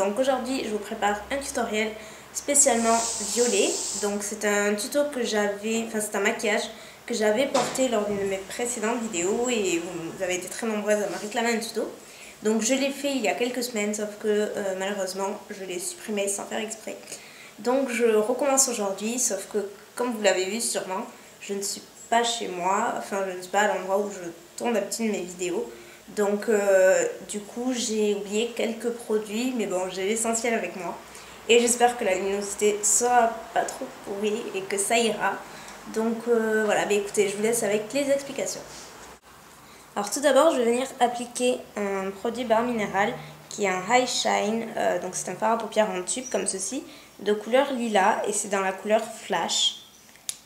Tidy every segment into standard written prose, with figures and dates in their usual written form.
Donc aujourd'hui je vous prépare un tutoriel spécialement violet. Donc c'est un tuto que j'avais, enfin c'est un maquillage que j'avais porté lors d'une de mes précédentes vidéos et vous avez été très nombreuses à me réclamer un tuto. Donc je l'ai fait il y a quelques semaines, sauf que malheureusement je l'ai supprimé sans faire exprès. Donc je recommence aujourd'hui, sauf que comme vous l'avez vu sûrement, je ne suis pas chez moi, enfin je ne suis pas à l'endroit où je tourne d'habitude mes vidéos. Donc du coup j'ai oublié quelques produits, mais bon j'ai l'essentiel avec moi. Et j'espère que la luminosité sera pas trop pourrie et que ça ira. Donc voilà, bah écoutez, je vous laisse avec les explications. Alors tout d'abord je vais venir appliquer un produit barre minérale qui est un High Shine, donc c'est un fard à paupières en tube comme ceci, de couleur lilas et c'est dans la couleur Flash.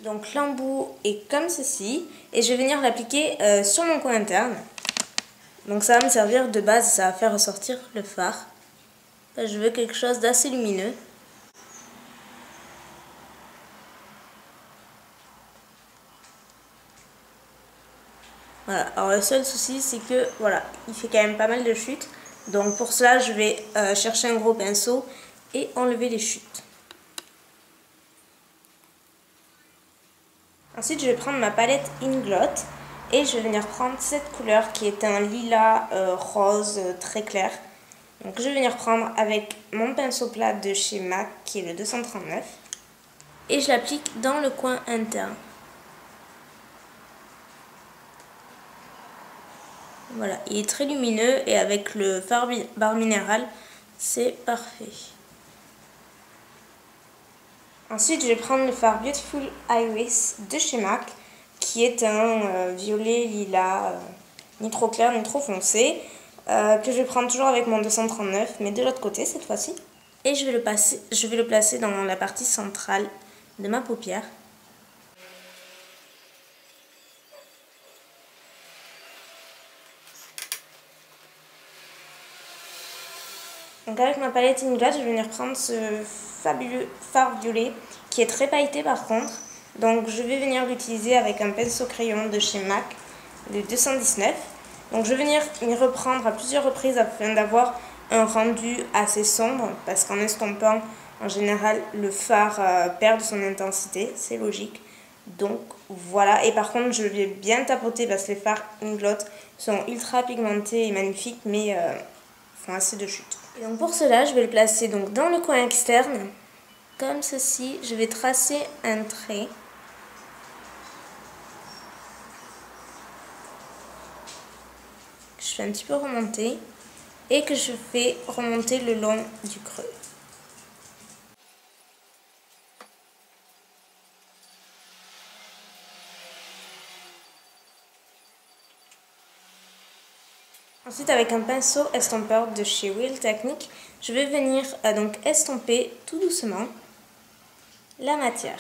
Donc l'embout est comme ceci et je vais venir l'appliquer sur mon coin interne. Donc ça va me servir de base, ça va faire ressortir le fard. Je veux quelque chose d'assez lumineux. Voilà, alors le seul souci c'est que voilà, il fait quand même pas mal de chutes. Donc pour cela je vais chercher un gros pinceau et enlever les chutes. Ensuite je vais prendre ma palette Inglot et je vais venir prendre cette couleur qui est un lilas rose très clair. Donc je vais venir prendre avec mon pinceau plat de chez MAC qui est le 239 et je l'applique dans le coin interne. Voilà, il est très lumineux et avec le fard barre minérale, c'est parfait. Ensuite, je vais prendre le fard Beautiful Iris de chez MAC, qui est un violet lilas, ni trop clair ni trop foncé, que je vais prendre toujours avec mon 239, mais de l'autre côté cette fois-ci. Et je vais le placer dans la partie centrale de ma paupière. Donc avec ma palette Inglot, je vais venir prendre ce fabuleux fard violet qui est très pailleté par contre. Donc je vais venir l'utiliser avec un pinceau crayon de chez MAC, le 219. Donc je vais venir m'y reprendre à plusieurs reprises afin d'avoir un rendu assez sombre parce qu'en estompant, en général, le fard perd de son intensité, c'est logique. Donc voilà, et par contre je vais bien tapoter parce que les fards Inglot sont ultra pigmentés et magnifiques mais font assez de chute. Et donc pour cela, je vais le placer donc dans le coin externe, comme ceci. Je vais tracer un trait. Que je fais un petit peu remonter et que je fais remonter le long du creux. Ensuite, avec un pinceau estompeur de chez Real Technique, je vais venir donc estomper tout doucement la matière.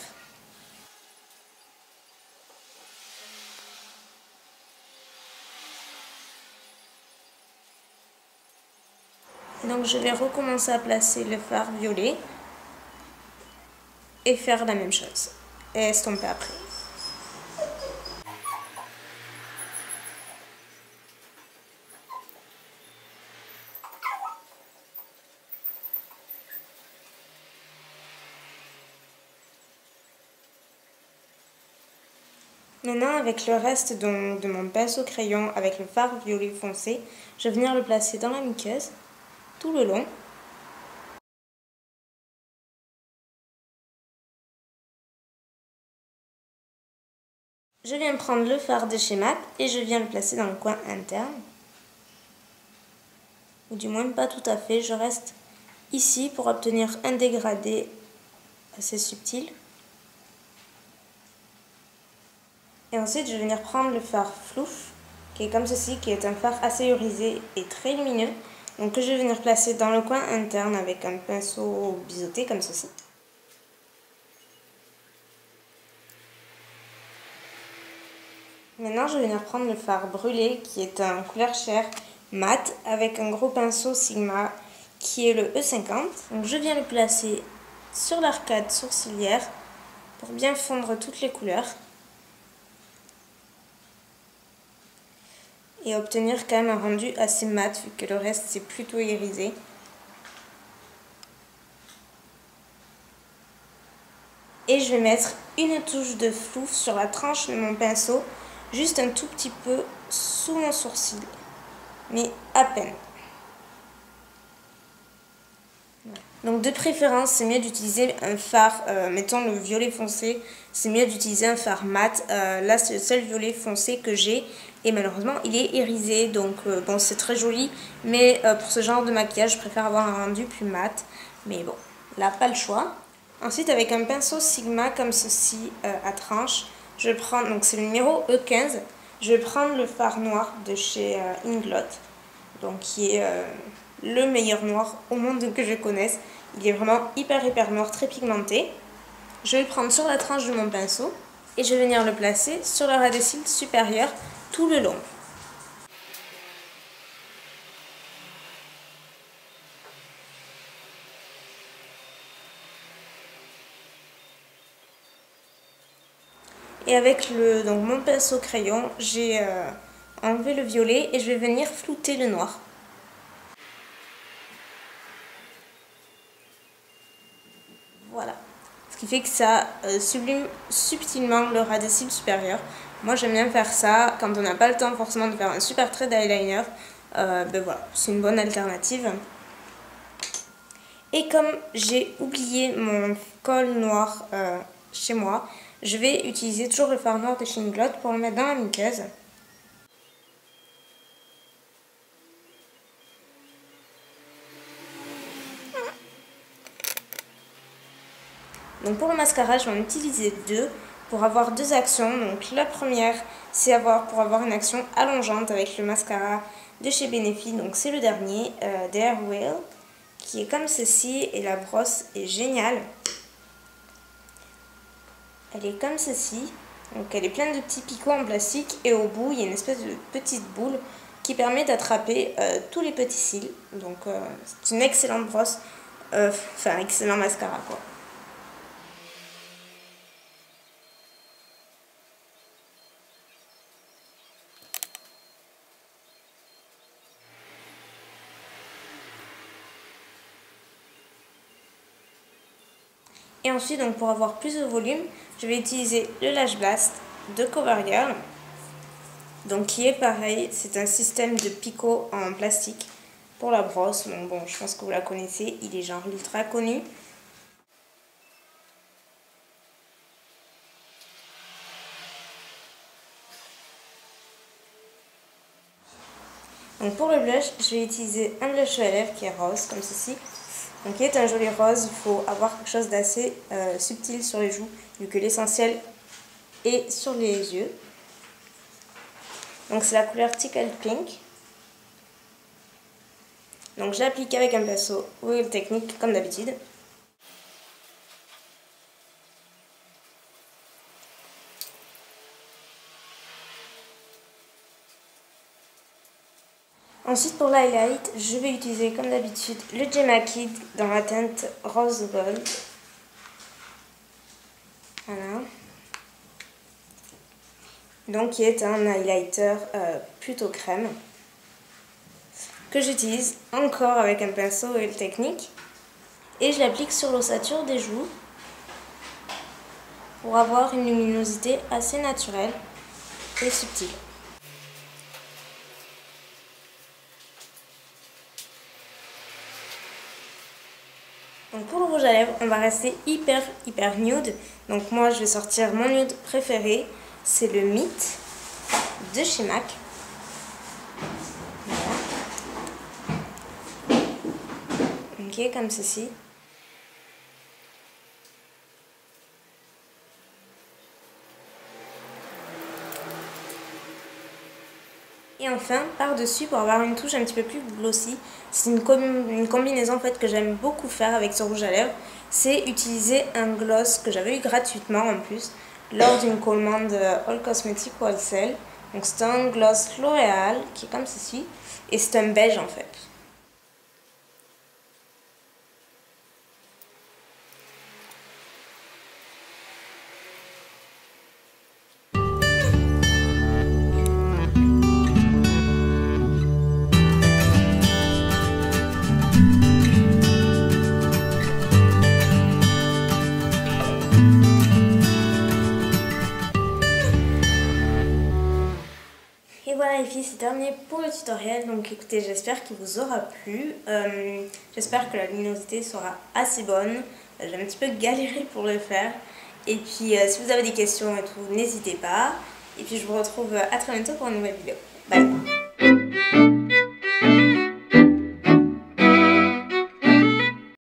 Donc je vais recommencer à placer le fard violet et faire la même chose et estomper après. Maintenant, avec le reste de mon pinceau crayon, avec le fard violet foncé, je vais venir le placer dans la muqueuse, tout le long. Je viens prendre le fard de chez MAC et je viens le placer dans le coin interne. Ou du moins pas tout à fait, je reste ici pour obtenir un dégradé assez subtil. Et ensuite, je vais venir prendre le fard Flouf, qui est comme ceci, qui est un fard assez irisé et très lumineux. Donc que je vais venir placer dans le coin interne avec un pinceau biseauté comme ceci. Maintenant, je vais venir prendre le fard brûlé, qui est un couleur chair mat, avec un gros pinceau Sigma, qui est le E50. Donc je viens le placer sur l'arcade sourcilière pour bien fondre toutes les couleurs. Et obtenir quand même un rendu assez mat vu que le reste c'est plutôt irisé. Et je vais mettre une touche de floufe sur la tranche de mon pinceau, juste un tout petit peu sous mon sourcil, mais à peine. Donc de préférence, c'est mieux d'utiliser un fard, mettons le violet foncé, c'est mieux d'utiliser un fard mat. Là, c'est le seul violet foncé que j'ai et malheureusement, il est irisé. Donc bon, c'est très joli, mais pour ce genre de maquillage, je préfère avoir un rendu plus mat. Mais bon, là, pas le choix. Ensuite, avec un pinceau Sigma comme ceci à tranche, je prends, donc c'est le numéro E15, je vais prendre le fard noir de chez Inglot, donc qui est le meilleur noir au monde que je connaisse. Il est vraiment hyper noir, très pigmenté. Je vais le prendre sur la tranche de mon pinceau et je vais venir le placer sur le ras des cils supérieur tout le long. Et avec donc mon pinceau crayon, j'ai enlevé le violet et je vais venir flouter le noir. Voilà. Ce qui fait que ça sublime subtilement le ras des cils supérieur. Moi j'aime bien faire ça quand on n'a pas le temps forcément de faire un super trait d'eyeliner. Ben voilà, c'est une bonne alternative. Et comme j'ai oublié mon col noir chez moi, je vais utiliser toujours le fard noir de chez Inglot pour le mettre dans la muqueuse. Donc pour le mascara, je vais en utiliser deux pour avoir deux actions. Donc la première, c'est pour avoir une action allongeante avec le mascara de chez Benefit. Donc c'est le dernier, Dare Wheel, qui est comme ceci et la brosse est géniale. Elle est comme ceci, donc elle est pleine de petits picots en plastique et au bout il y a une espèce de petite boule qui permet d'attraper tous les petits cils. Donc c'est une excellente brosse, enfin excellent mascara quoi. Et ensuite, donc, pour avoir plus de volume, je vais utiliser le Lash Blast de CoverGirl. Donc qui est pareil, c'est un système de picot en plastique pour la brosse. Bon, je pense que vous la connaissez, il est genre ultra connu. Donc pour le blush, je vais utiliser un blush à lèvres qui est rose, comme ceci. Donc qui est un joli rose, il faut avoir quelque chose d'assez subtil sur les joues, vu que l'essentiel est sur les yeux. Donc c'est la couleur Tickle Pink. Donc j'applique avec un pinceau Real Technique comme d'habitude. Ensuite pour l'highlight, je vais utiliser comme d'habitude le Gemma Kid dans la teinte Rose Gold. Voilà. Donc qui est un highlighter plutôt crème que j'utilise encore avec un pinceau Real Technique et je l'applique sur l'ossature des joues pour avoir une luminosité assez naturelle et subtile. Donc pour le rouge à lèvres, on va rester hyper nude. Donc moi je vais sortir mon nude préféré, c'est le Mythe de chez MAC. Voilà. Ok, comme ceci. Et enfin, par-dessus, pour avoir une touche un petit peu plus glossy, c'est une combinaison en fait que j'aime beaucoup faire avec ce rouge à lèvres. C'est utiliser un gloss que j'avais eu gratuitement en plus lors d'une commande All Cosmetics Wholesale. Donc c'est un gloss L'Oréal qui est comme ceci et c'est un beige en fait. Et voilà les filles, c'est terminé pour le tutoriel. Donc écoutez, j'espère qu'il vous aura plu. J'espère que la luminosité sera assez bonne. J'ai un petit peu galéré pour le faire. Et puis si vous avez des questions et tout, n'hésitez pas. Et puis je vous retrouve à très bientôt pour une nouvelle vidéo. Bye.